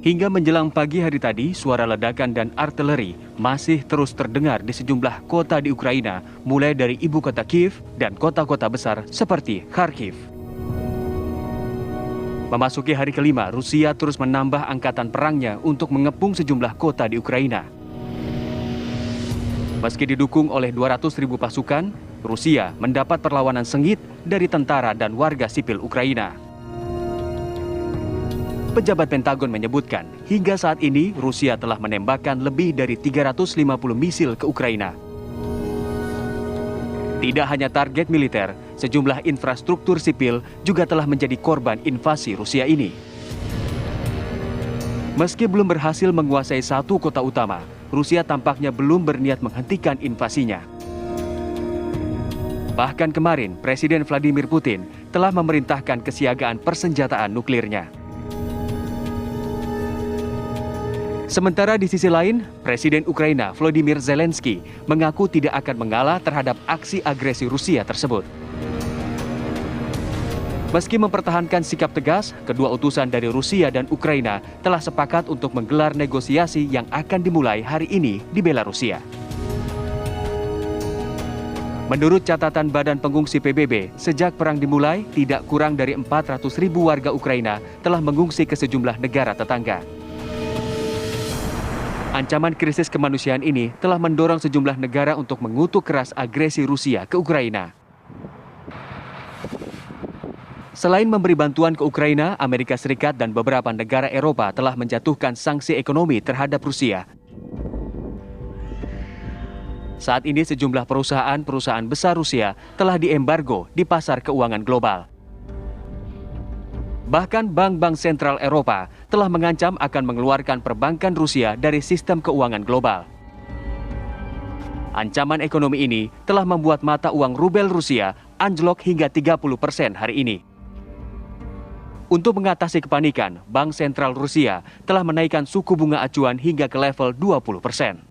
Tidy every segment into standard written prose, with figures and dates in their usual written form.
Hingga menjelang pagi hari tadi, suara ledakan dan artileri masih terus terdengar di sejumlah kota di Ukraina, mulai dari ibu kota Kiev dan kota-kota besar seperti Kharkiv. Memasuki hari kelima, Rusia terus menambah angkatan perangnya untuk mengepung sejumlah kota di Ukraina. Meski didukung oleh 200.000 pasukan, Rusia mendapat perlawanan sengit dari tentara dan warga sipil Ukraina. Pejabat Pentagon menyebutkan, hingga saat ini Rusia telah menembakkan lebih dari 350 misil ke Ukraina. Tidak hanya target militer, sejumlah infrastruktur sipil juga telah menjadi korban invasi Rusia ini. Meski belum berhasil menguasai satu kota utama, Rusia tampaknya belum berniat menghentikan invasinya. Bahkan kemarin, Presiden Vladimir Putin telah memerintahkan kesiagaan persenjataan nuklirnya. Sementara di sisi lain, Presiden Ukraina Volodymyr Zelensky mengaku tidak akan mengalah terhadap aksi agresi Rusia tersebut. Meski mempertahankan sikap tegas, kedua utusan dari Rusia dan Ukraina telah sepakat untuk menggelar negosiasi yang akan dimulai hari ini di Belarusia. Menurut catatan Badan Pengungsi PBB, sejak perang dimulai, tidak kurang dari 400.000 warga Ukraina telah mengungsi ke sejumlah negara tetangga. Ancaman krisis kemanusiaan ini telah mendorong sejumlah negara untuk mengutuk keras agresi Rusia ke Ukraina. Selain memberi bantuan ke Ukraina, Amerika Serikat dan beberapa negara Eropa telah menjatuhkan sanksi ekonomi terhadap Rusia. Saat ini sejumlah perusahaan besar Rusia telah diembargo di pasar keuangan global. Bahkan bank-bank sentral Eropa telah mengancam akan mengeluarkan perbankan Rusia dari sistem keuangan global. Ancaman ekonomi ini telah membuat mata uang rubel Rusia anjlok hingga 30% hari ini. Untuk mengatasi kepanikan, Bank Sentral Rusia telah menaikkan suku bunga acuan hingga ke level 20%.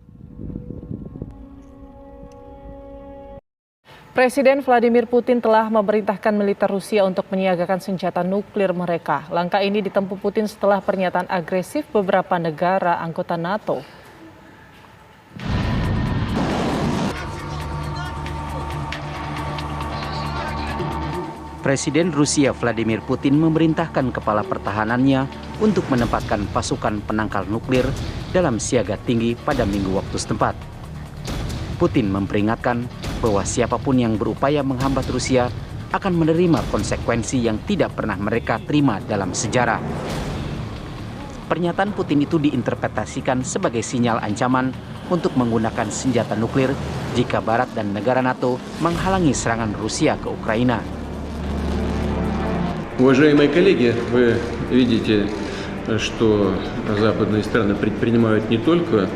Presiden Vladimir Putin telah memerintahkan militer Rusia untuk menyiagakan senjata nuklir mereka. Langkah ini ditempuh Putin setelah pernyataan agresif beberapa negara anggota NATO. Presiden Rusia Vladimir Putin memerintahkan kepala pertahanannya untuk menempatkan pasukan penangkal nuklir dalam siaga tinggi pada minggu waktu setempat. Putin memperingatkan bahwa siapapun yang berupaya menghambat Rusia akan menerima konsekuensi yang tidak pernah mereka terima dalam sejarah. Pernyataan Putin itu diinterpretasikan sebagai sinyal ancaman untuk menggunakan senjata nuklir jika Barat dan negara NATO menghalangi serangan Rusia ke Ukraina. Уважаемые коллеги, вы видите, что западные страны предпринимают не только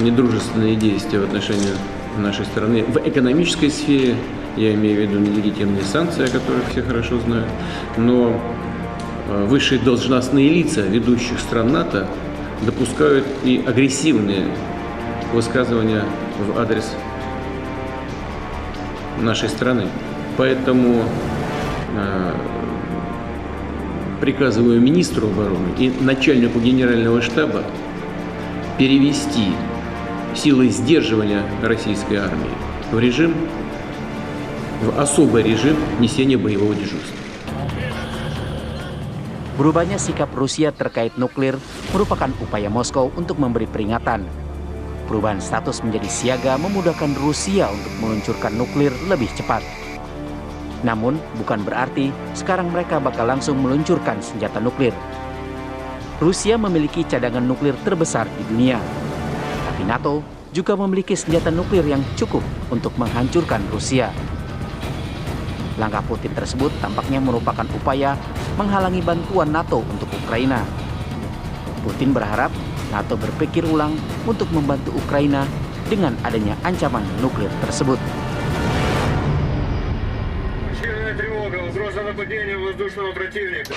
недружественные действия в отношении нашей страны в экономической сфере, я имею в виду нелегитимные санкции, о которых все хорошо знают, но высшие должностные лица ведущих стран НАТО допускают и агрессивные высказывания в адрес нашей страны. Поэтому приказываю министру обороны и начальнику генерального штаба перевести силы сдерживания российской армии в особый режим несения боевого дежурства. Berubahnya sikap Rusia terkait nuklir merupakan upaya Moskow untuk memberi peringatan. Perubahan status menjadi siaga memudahkan Rusia untuk meluncurkan nuklir lebih cepat. Namun, bukan berarti sekarang mereka bakal langsung meluncurkan senjata nuklir. Rusia memiliki cadangan nuklir terbesar di dunia. Tapi NATO juga memiliki senjata nuklir yang cukup untuk menghancurkan Rusia. Langkah Putin tersebut tampaknya merupakan upaya menghalangi bantuan NATO untuk Ukraina. Putin berharap NATO berpikir ulang untuk membantu Ukraina dengan adanya ancaman nuklir tersebut. Тревога, угроза нападения воздушного противника.